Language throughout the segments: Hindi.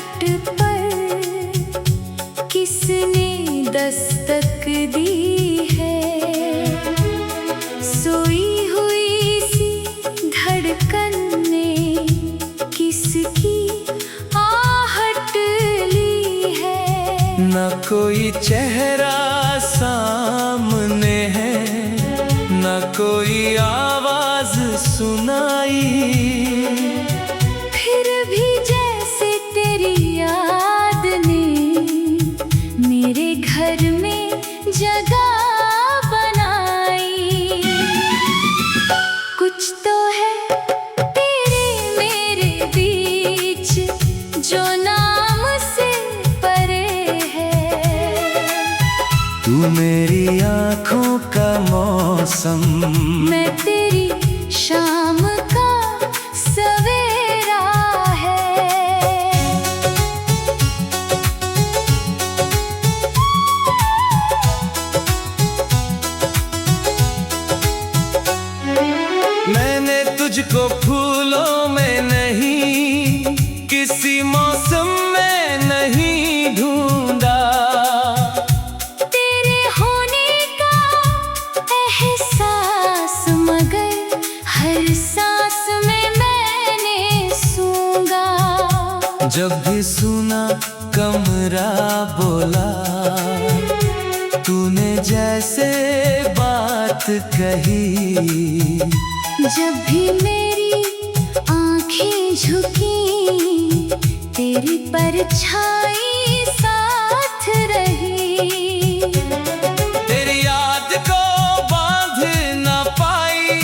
खट पर किसने दस्तक दी है। सोई हुई सी धड़कन ने किसकी आहट ली है। न कोई चेहरा सामने है, न कोई आवाज सुनाई। फिर भी जैसे तेरी याद ने मेरे घर में जगह बनाई। कुछ तो है तेरे मेरे बीच जो नाम से परे है। तू मेरी आँखों का मौसम, मैं तेरी शाम का सवेरा है। मैंने तुझको फूलों में नहीं, किसी मौसम में नहीं ढूंढा। तेरे होने का एहसास मगर हर सांस में मैंने सूंघा। जब भी सुना कमरा बोला, तूने जैसे बात कही। जब भी मेरी आंखें झुकी तेरी परछाई साथ रही। तेरी याद को बांध न पाई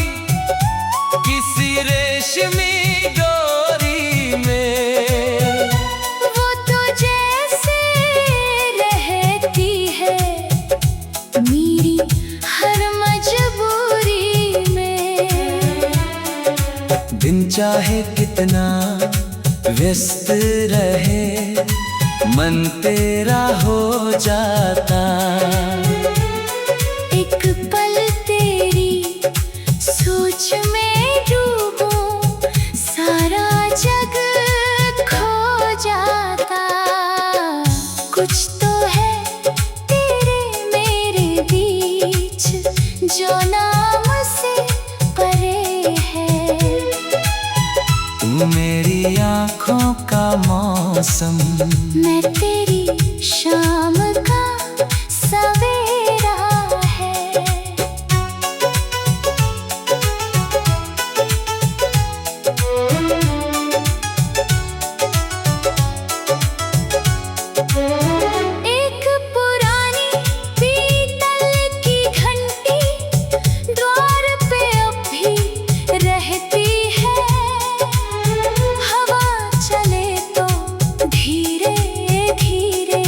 किसी रेशमी डोरी में। वो तो जैसे रहती है मेरी हर मजबूरी में। दिन चाहे कितना व्यस्त रहे, मन तेरा हो जाता। एक पल तेरी सोच में डूबूं सारा जग खो जाता। कुछ तो है तेरे मेरे बीच जो नाम से परे है। तू मेरी आँखों का मौसम, मैं तेरी शाम का सवेरा है। एक पुरानी पीतल की घंटी द्वार पे अब भी रहती है। हवा चले तो धीरे धीरे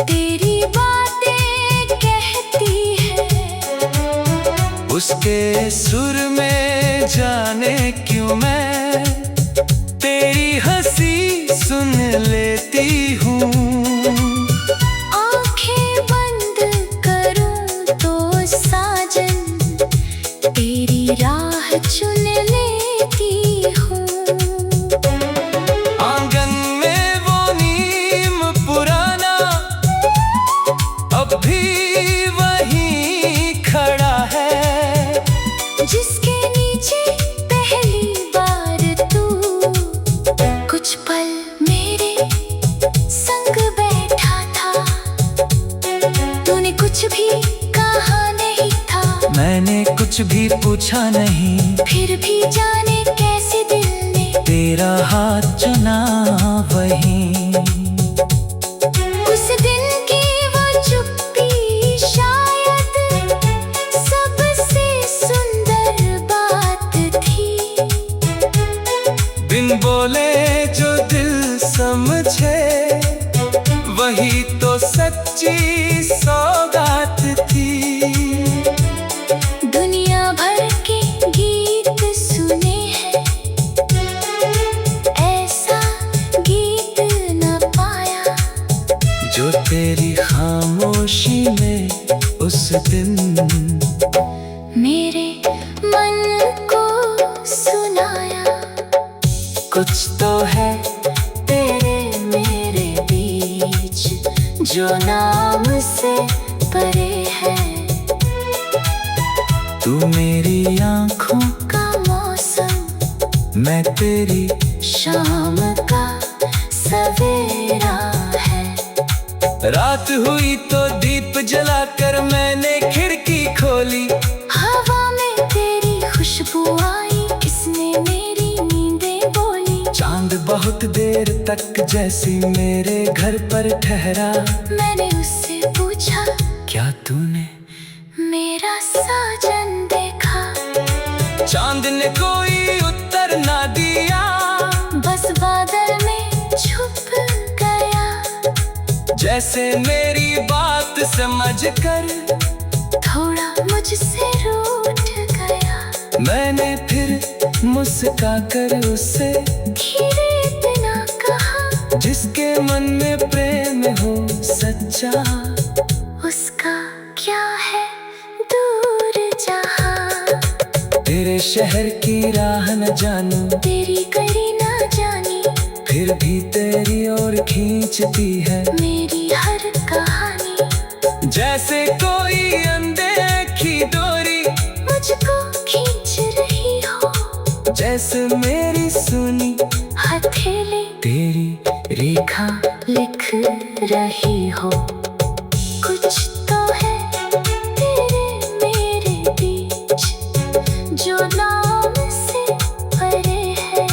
तेरी बातें कहती है। उसके सुर में जाने क्यों मैं तेरी हंसी सुन लेती हूँ। आंखें बंद करूं तो साजन तेरी राह चुन लेती हूँ। आंगन में वो नीम पुराना अब भी वहीं खड़ा है। जिसके नीचे पहली बार तू कुछ पल मेरे संग बैठा था। तूने कुछ भी कहा नहीं था, मैंने कुछ भी पूछा नहीं। फिर भी जाने कैसे दिल ने तेरा हाथ चुना वहीं। उस दिन की वो चुप्पी शायद सबसे सुंदर बात थी। बिन बोले जो दिल समझे वही तो सच्ची सौगात थी। दुनिया भर के गीत सुने हैं, ऐसा गीत न पाया जो तेरी खामोशी में उस दिन मेरे मन को सुनाया। कुछ तो है तेरे जो नाम से परे है। तू मेरी आंखों का मौसम, मैं तेरी शाम का सवेरा है। रात हुई तो दीप जलाकर मैंने खिड़की खोली। हवा में तेरी खुशबू आई, किसने मेरी नींदें बोली। चांद बहुत देर तक जैसी मेरे घर पर ठहरा। मैंने उससे पूछा, क्या तूने मेरा साजन देखा। चांद ने कोई उत्तर ना दिया, बस बादल में छुप गया। जैसे मेरी बात समझकर थोड़ा मुझसे रूठ गया। मैंने फिर मुस्का कर उससे धीरे इतना कहा, जिसके मन में प्रेम हो सच्चा, उसका क्या है दूर जहां। तेरे शहर की राह न जानू, तेरी गली ना जानी, फिर भी तेरी ओर खींचती है मेरी हर कहानी। जैसे कोई अनदेखी डोरी मुझको खींच रही हो, जैसे मेरी सुनी हथेली तेरी रेखा लिख रही हो। कुछ तो है तेरे मेरे बीच, जो नाम से परे है।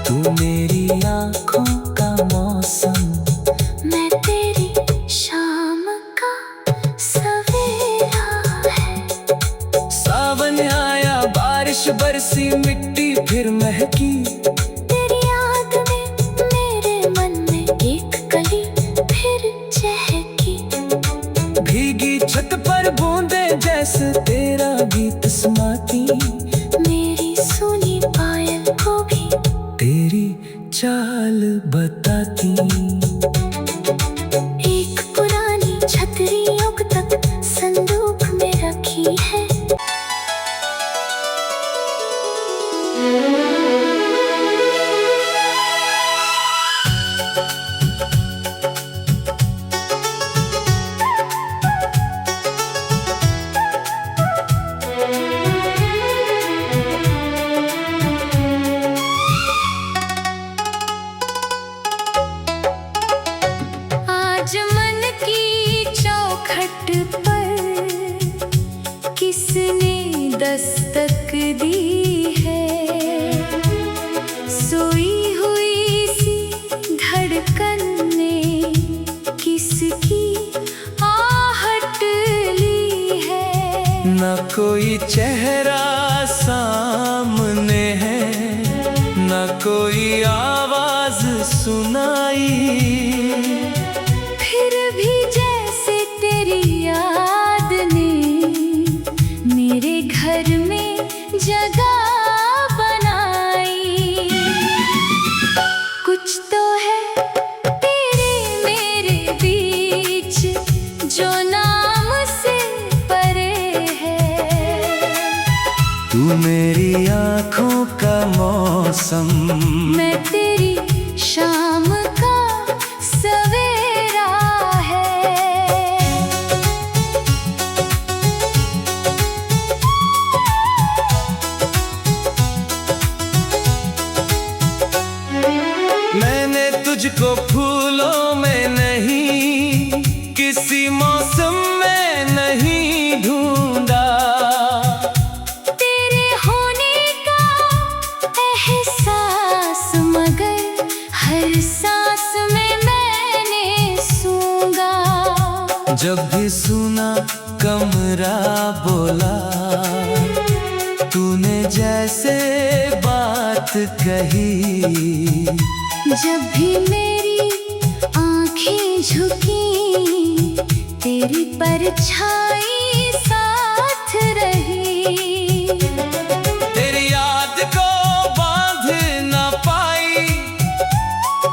तू मेरी आंखों का मौसम, मैं तेरी शाम का सवेरा है। सावन आया, बारिश बरसी, मिट्टी फिर महकी। तेरी याद में मेरे मन में एक कली फिर चहकी। भीगी छत पर बूंदे जैसे तेरा गीत समाती। मेरी सुनी पायल को भी तेरी चाल बताती। एक पुरानी छतरी अब तक संदूक में रखी है। आज मन की चौखट पर किसने दस्तक दी है। सोई हुई सी धड़कन ने किसकी आहट ली है। न कोई चेहरा सामने है, न कोई आवाज सुनाई। फिर भी जैसे तेरी याद ने मेरे घर में जगह बनाई। कुछ तो है तेरे मेरे बीच, जो नाम से परे है। तू मेरी आंखों का मौसम, मैं तेरी शाम का सवेरा है। मैंने तुझको फूलों में नहीं, किसी मौसम में नहीं ढूंढा। तेरे होने का एहसास मगर हर सांस में मैंने सूंघा। जब भी सुना कमरा बोला, तूने जैसे बात कही। जब भी मेरी आंखें झुकी, तेरी परछाई साथ रही। तेरी याद को बांध न पाई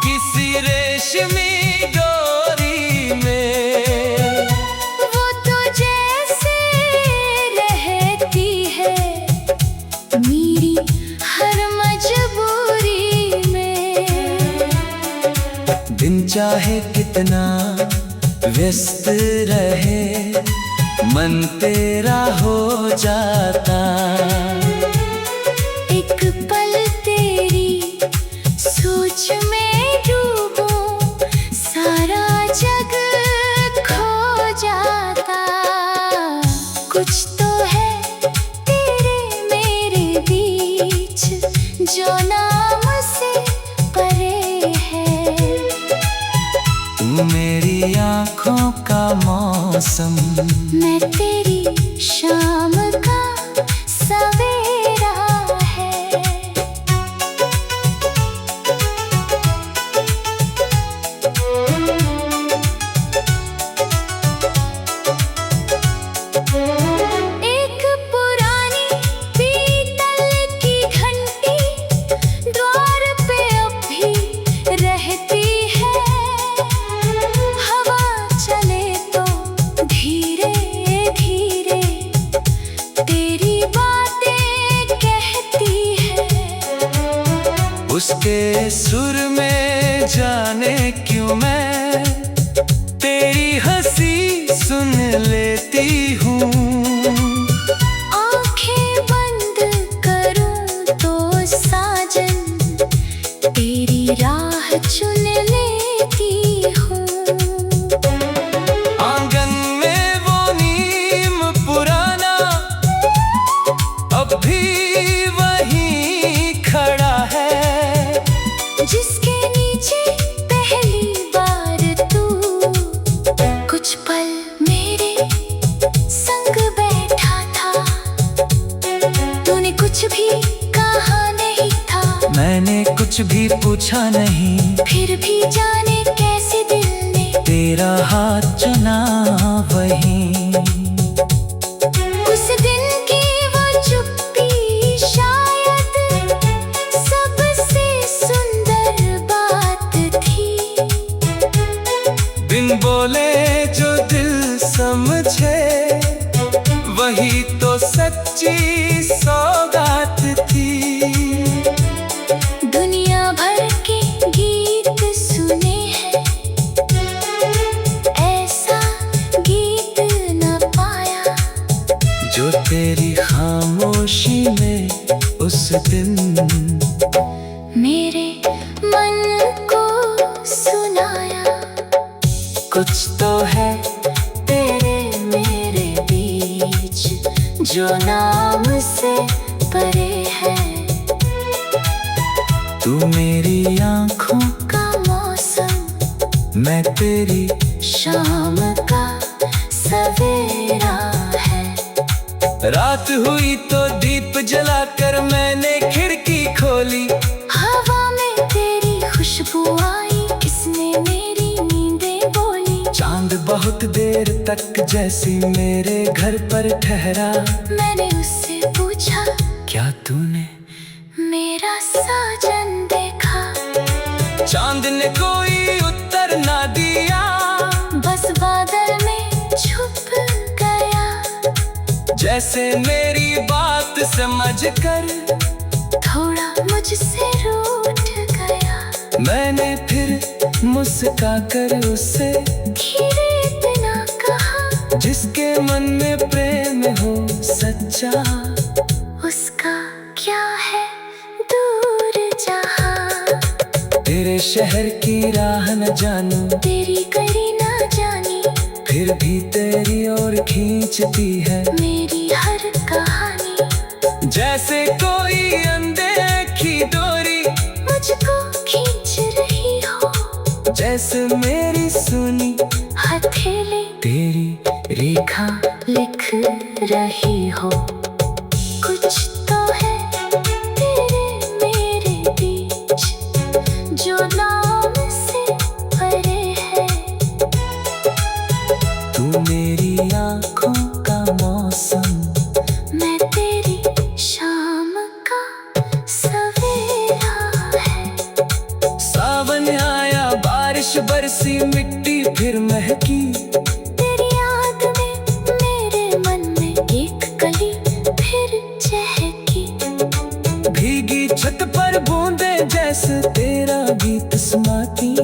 किसी रेशमी डोरी में। वो तो जैसे रहती है मेरी हर मजबूरी में। दिन चाहे कितना व्यस्त रहे, मन तेरा हो जाता। एक पल तेरी सोच में डूबूं, सारा जग खो जाता। कुछ तो है तेरे मेरे बीच, जो नाम से परे है। तू मेरी आँखों का मौसम, मैं तेरी शाम का सवेरा है। एक पुरानी पीतल की घंटी द्वार पे अब भी रहती है। हवा चले तो धीरे धीरे तेरी बातें कहती है। उसके सुर में जाने क्यों मैं तेरी हंसी सुन लेती हूँ। आंखें बंद करूं तो साजन तेरी राह चुन लेती हूँ। आंगन में वो नीम पुराना अब भी वहीं खड़ा है, जिसके नीचे पहली बार तू कुछ पल मेरे संग बैठा था। तूने कुछ भी कहा नहीं था, मैंने कुछ भी पूछा नहीं, फिर भी जाने कैसे दिल ने तेरा हाथ चुना वहीं। उस दिन की वो चुप्पी शायद सबसे सुंदर बात थी। बिन बोले जो दिल समझे, वही तो सच्ची सौगात थी। दुनिया भर के गीत सुने हैं, ऐसा गीत न पाया जो तेरी खामोशी में उस दिन मेरे मन को सुनाया। कुछ तो है तेरे मेरे बीच, जो नाम से परे है। तू मेरी आँखों का मौसम, मैं तेरी शाम का सवेरा है। रात हुई तो दीप जलाकर मैंने खिड़की खोली। हवा में तेरी खुशबू आई, किसने मेरी नींदें बोली। चांद बहुत देर तक जैसी मेरे घर पर ठहरा। मैंने उससे पूछा, क्या तूने मेरा साजन देखा। चांद ने कोई उत्तर ना दिया, बस बादल में छुप गया। जैसे मेरी बात समझकर थोड़ा मुझसे रूठ गया। मैंने फिर मुस्कुराकर उससे धीरे इतना कहा, जिसके मन में प्रेम हो सच्चा, उसका क्या है दूर जहां। तेरे शहर की राह न जानू, तेरी करी ना जानी, फिर भी तेरी ओर खींचती है मेरी हर कहानी। जैसे कोई अनदेखी डोरी मुझको खींच रही हो, जैसे मेरी सुनी हथेली तेरी रेखा लिख रही हो। कुछ तो है तेरे मेरे बीच, जो नाम से परे है। तू मेरी आँखों का मौसम, मैं तेरी शाम का सवेरा है। सावन आया, बारिश बरसी, मिट्टी फिर महकी। तेरी याद में मेरे मन में एक कली फिर चहकी। भीगी छत पर बूंदे जैसे तेरा गीत समाती।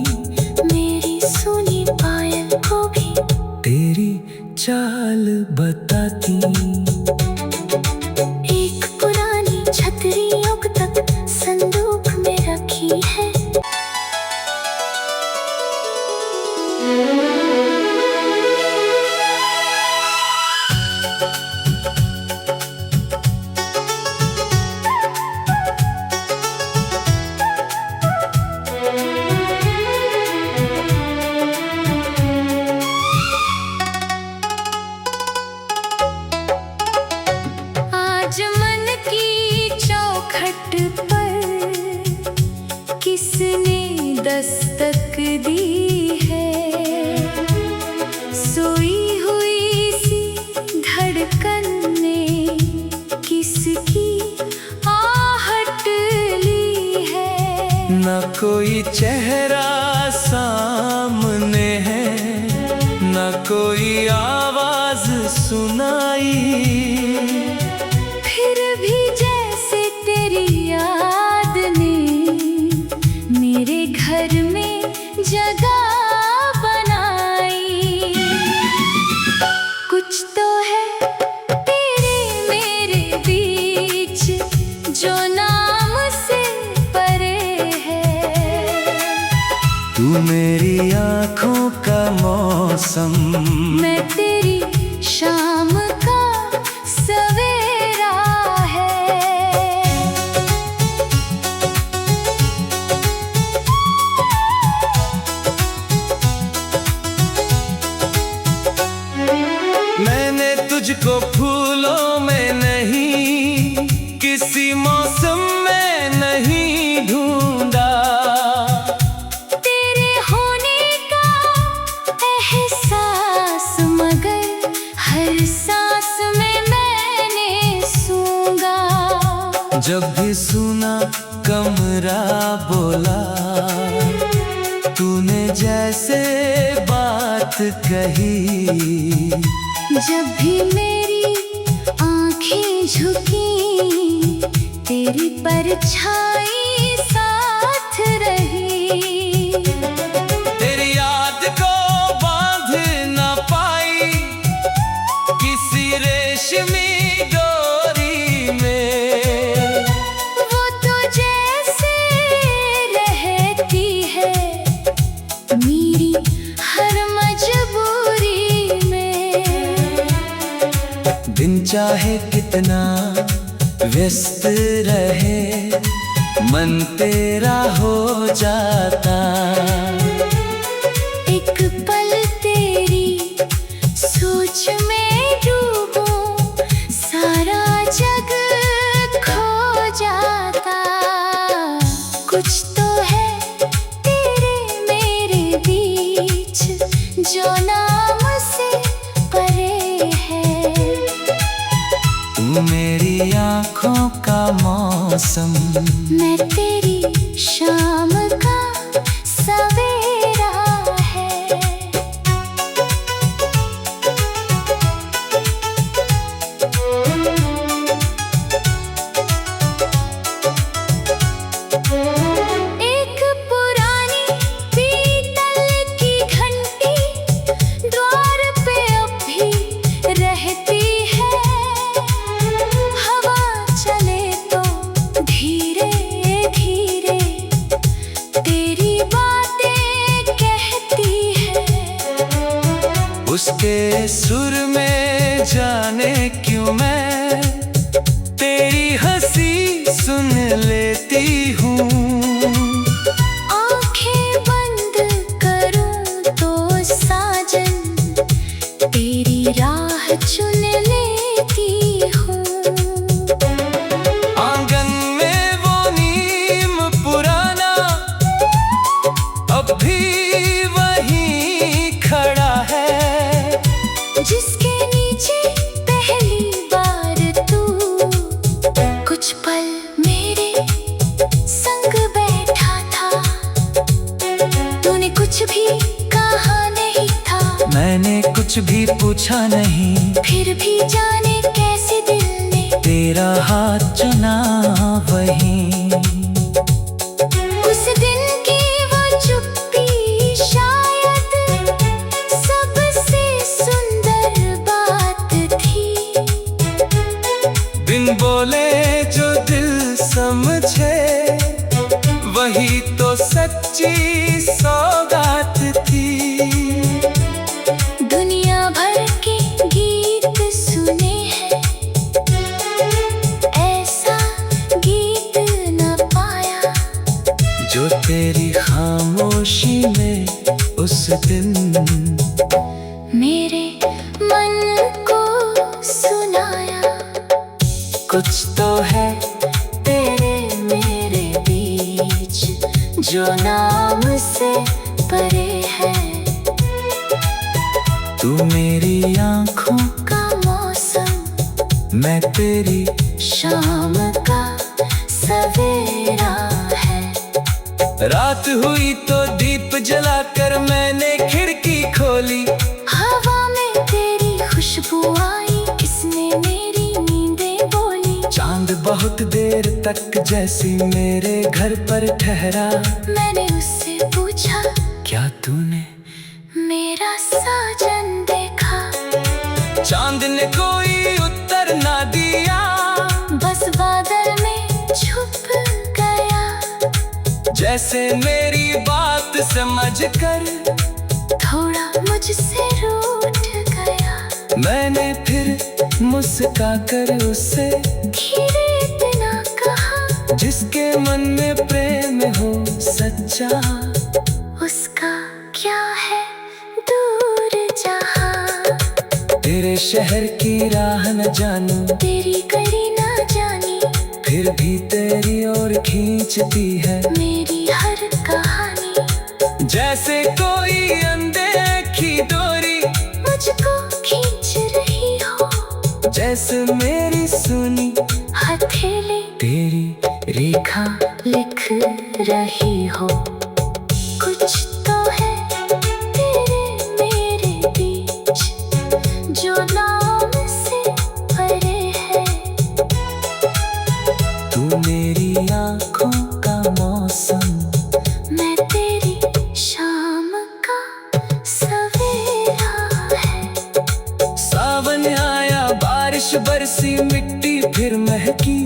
दस्तक दी है। सोई हुई सी धड़कन ने किसकी आहट ली है। न कोई चेहरा सामने है, न कोई आवाज सुनाई। फिर भी जैसे तेरी याद ने मेरे घर में जगह बनाई। कुछ तो है तेरे मेरे बीच जो नाम से परे है। तू मेरी आँखों का मौसम, मैं तेरी शाम का सवेरा है। मैंने तुझको फूलों में नहीं, किसी मौसम में नहीं ढूंढा। तेरे होने का एहसास मगर हर सांस में मैंने सूंघा। जब भी सुना कमरा बोला, तूने जैसे बात कही। जब भी मेरी आंखें झुकी, तेरी परछाई साथ रही। तेरी याद को बांध न पाई किसी रेशमी डोरी में। वो तो जैसे रहती है मेरी हर मजबूरी में। दिन चाहे कितना व्यस्त रहे, मन तेरा हो जाता। एक पल तेरी सोच में डूबूं, सारा जग खो जाता। कुछ तो है तेरे मेरे बीच जो नाम से परे है। तू मेरी आँखों का मौसम, मैं तेरी शाम का सवेरा है। एक पुरानी पीतल की घंटी द्वार पे अब भी रहती है। हवा चले तो धीरे धीरे तेरी बातें कहती है। उसके सुर में जाने क्यों मैं तेरी हंसी सुन लेती हूँ। आंखें बंद करूं तो साजन तेरी राह चुन लेती हूँ। आंगन में वो नीम पुराना अब भी वहीं खड़ा है। जिसके नीचे पहली बार तू कुछ पल मेरे संग बैठा था। तूने कुछ भी कहा नहीं था, मैंने कुछ भी पूछा नहीं, फिर भी जाने कैसे दिल ने तेरा हाथ चुना वहीं। उस दिन की वो चुप्पी शायद सबसे सुंदर बात थी। बिन बोले जो दिल समझे, वही तो सच्ची सौगात थी। दुनिया भर के गीत सुने हैं, ऐसा गीत न पाया जो तेरी खामोशी में उस दिन मेरे मन को सुनाया। कुछ तो है तेरे मेरे बीच जो ना नाम से परे है। तू मेरी आँखों का मौसम, मैं तेरी शाम का सवेरा है। रात हुई तो दीप जलाकर मैंने खिड़की खोली। हवा में तेरी खुशबू आई, किसने मेरी नींदें बोली। चांद बहुत देर तक जैसी मेरे घर पर ठहरा। मैंने उससे पूछा, क्या तूने मेरा साजन देखा। चांद ने कोई उत्तर ना दिया, बस बादल में छुप गया। जैसे मेरी बात समझकर थोड़ा मुझसे रूठ गया। मैंने फिर मुस्कुराकर उससे धीरे इतना कहा, जिसके मन में प्रेम हो सच्चा, उसका क्या है दूर जहां। तेरे शहर की राह न जानू, तेरी कड़ी ना जानी, फिर भी तेरी ओर खींचती है मेरी हर कहानी। जैसे कोई अनदेखी डोरी मुझको खींच रही हो, जैसे मेरी सुनी हथेली तेरी रेखा लिख रही हो। कुछ तो है तेरे मेरे बीच, जो नाम से परे है। तू मेरी आँखों का मौसम, मैं तेरी शाम का सवेरा है। सावन आया, बारिश बरसी, मिट्टी फिर महकी।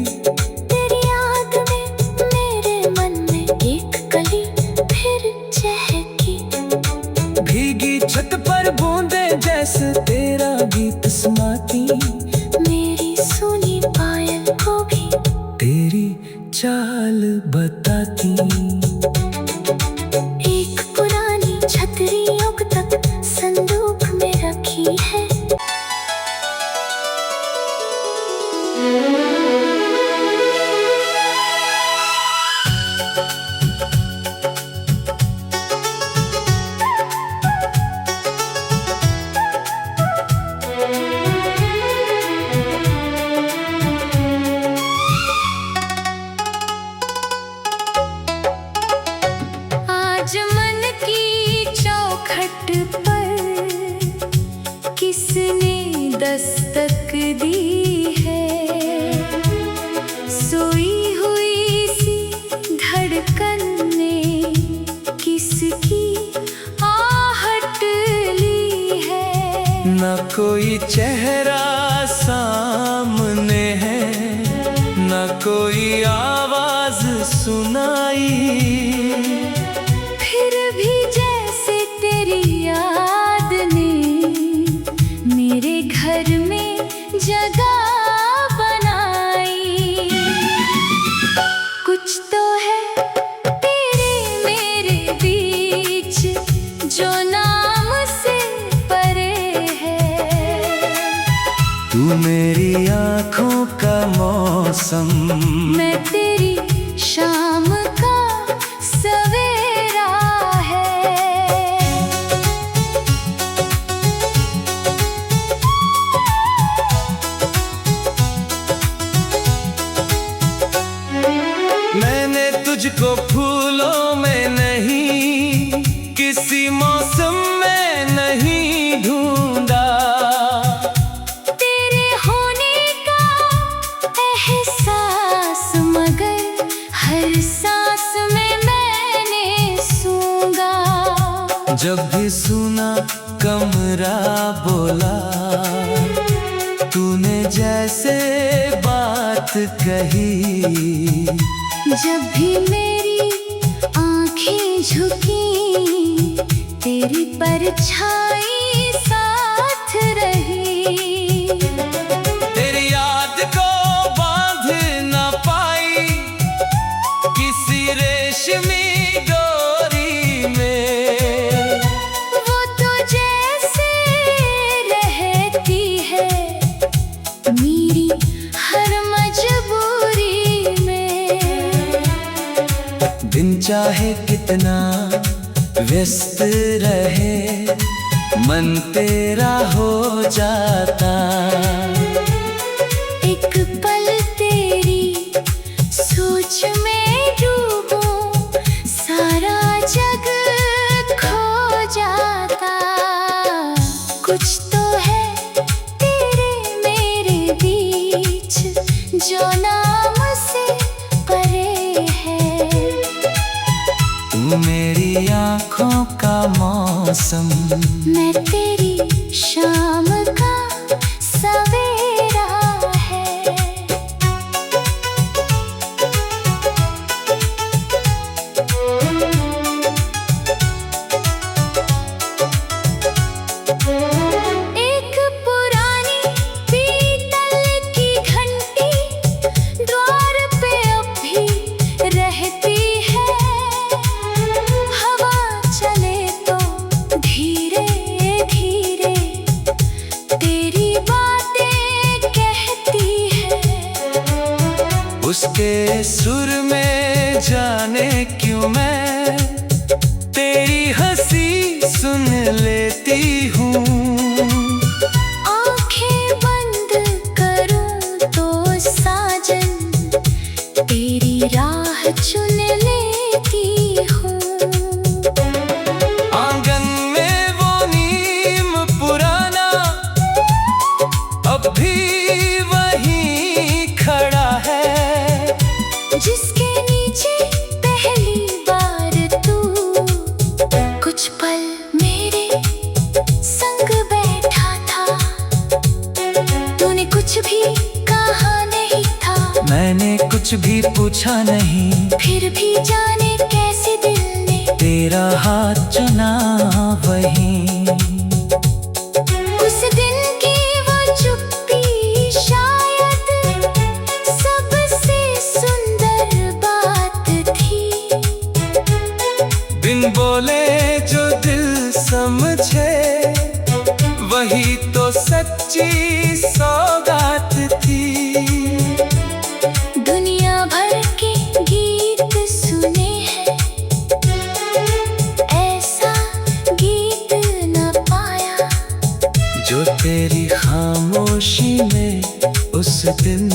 तेरी याद में मेरे मन में एक कली फिर चहकी। भीगी छत पर बूंदे जैसे तेरा गीत सुनाती। मेरी सुनी पायल को भी तेरी चाल बताती। एक पुरानी छतरी अब तक संदूक में रखी है। आज मन की चौखट पर किसने दस्तक दी है। सोई हुई सी धड़कन ने किसकी आहट ली है। न कोई चेहरा सामने है, न कोई आवाज सुनाई। फिर भी जैसे तेरी याद ने मेरे घर में जगह बनाई। कुछ तो है तेरे मेरे बीच, जो नाम से परे है। तू मेरी आँखों का मौसम, मैं तेरी शाम का सवेरा है। मैंने तुझको फूलों में नहीं, किसी मौसम में नहीं ढूंढा। तेरे होने का एहसास मगर हर सांस में मैंने सूंघा। जब भी सुना कमरा बोला, तूने जैसे बात कही। जब भी मेरी आँखें झुकी, तेरी परछाई साथ रही। तेरी याद को बांध ना पाई किसी रेशमी डोरी में। वो तो जैसे रहती है मेरी हर मजबूरी में। दिन चाहे कि कितना व्यस्त रहे, मन तेरा हो जाता। एक पल तेरी सोच में डूबूं, सारा जग खो जाता। कुछ तो है तेरे मेरे बीच, जो नाम से परे है। तू मेरी आँखों का मौसम, मैं तेरी शाम का सवेरा है। एक पुरानी पीतल की घंटी द्वार पे अब भी रहती है। हवा चले तो धीरे धीरे तेरी बातें कहती है। उसके सुर में जाने क्यों मैं तेरी हंसी सुन लेती हूँ। आंखें बंद करूं तो साजन तेरी राह चुन लेती हूँ। आंगन में वो नीम पुराना अब भी वहीं खड़ा है, जिसके नीचे पहली बार तू कुछ पल मेरे संग बैठा था। तूने कुछ भी कहा नहीं था, मैंने कुछ भी पूछा नहीं, फिर भी जाने कैसे दिल ने तेरा हाथ चुना वहीं। उस दिन की वो चुप्पी शायद सबसे सुंदर बात थी। बिन बोले जो दिल समझे, वही तो सच्ची सौगात थी। दुनिया भर के गीत सुने हैं, ऐसा गीत न पाया जो तेरी खामोशी में उस दिन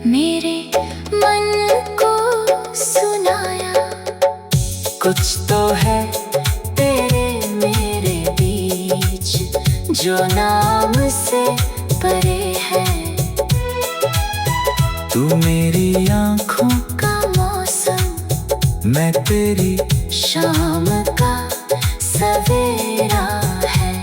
मेरे मन को सुनाया। कुछ तो है तेरे मेरे बीच, जो नाम से परे है। तू मेरी आँखों का मौसम, मैं तेरी शाम का सवेरा है।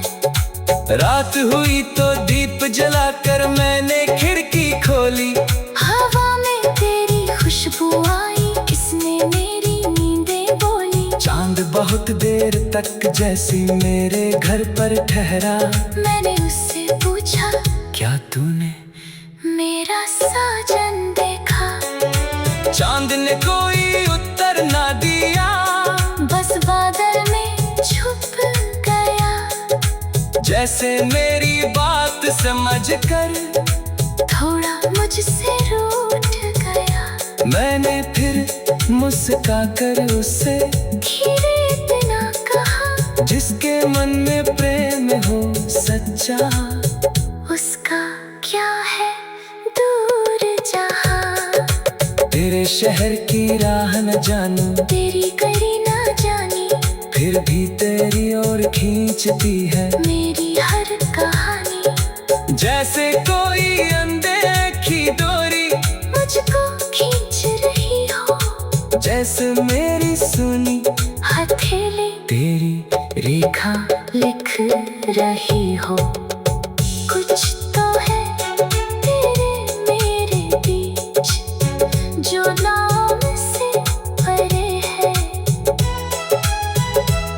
रात हुई तो दीप जलाकर मैंने खिड़की खोली। हवा में तेरी खुशबू आई, किसने मेरी नींदें बोली। चांद बहुत देर तक जैसी मेरे घर पर ठहरा। मैंने उससे पूछा, क्या तूने मेरा साजन देखा। चांद ने कोई उत्तर ना दिया, बस बादल में छुप गया। जैसे मेरी बात समझकर थोड़ा मुझसे रूठ गया। मैंने फिर मुस्काकर उससे धीरे इतना कहा, जिसके मन में प्रेम हो सच्चा, उसका क्या है दूर जहां। तेरे शहर की राह न जानू, तेरी करी ना जानी, फिर भी तेरी ओर खींचती है मेरी हर कहानी। जैसे कोई अनदेखी डोरी मुझको खींच रही हो, जैसे मेरी सुनी हथेली तेरी रेखा लिख रही हो। कुछ तो है तेरे मेरे बीच, जो नाम से परे है।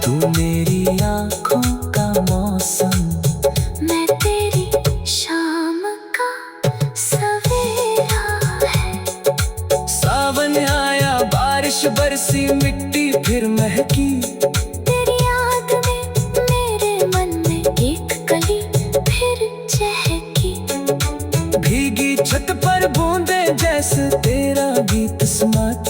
तू मेरी आँखों का मौसम, मैं तेरी शाम का सवेरा है। सावन आया, बारिश बरसी, मिट्टी फिर महकी। तेरी याद में मेरे मन में एक कली फिर चहकी। भीगी छत पर बूंदे जैसे तेरा गीत सुनाती।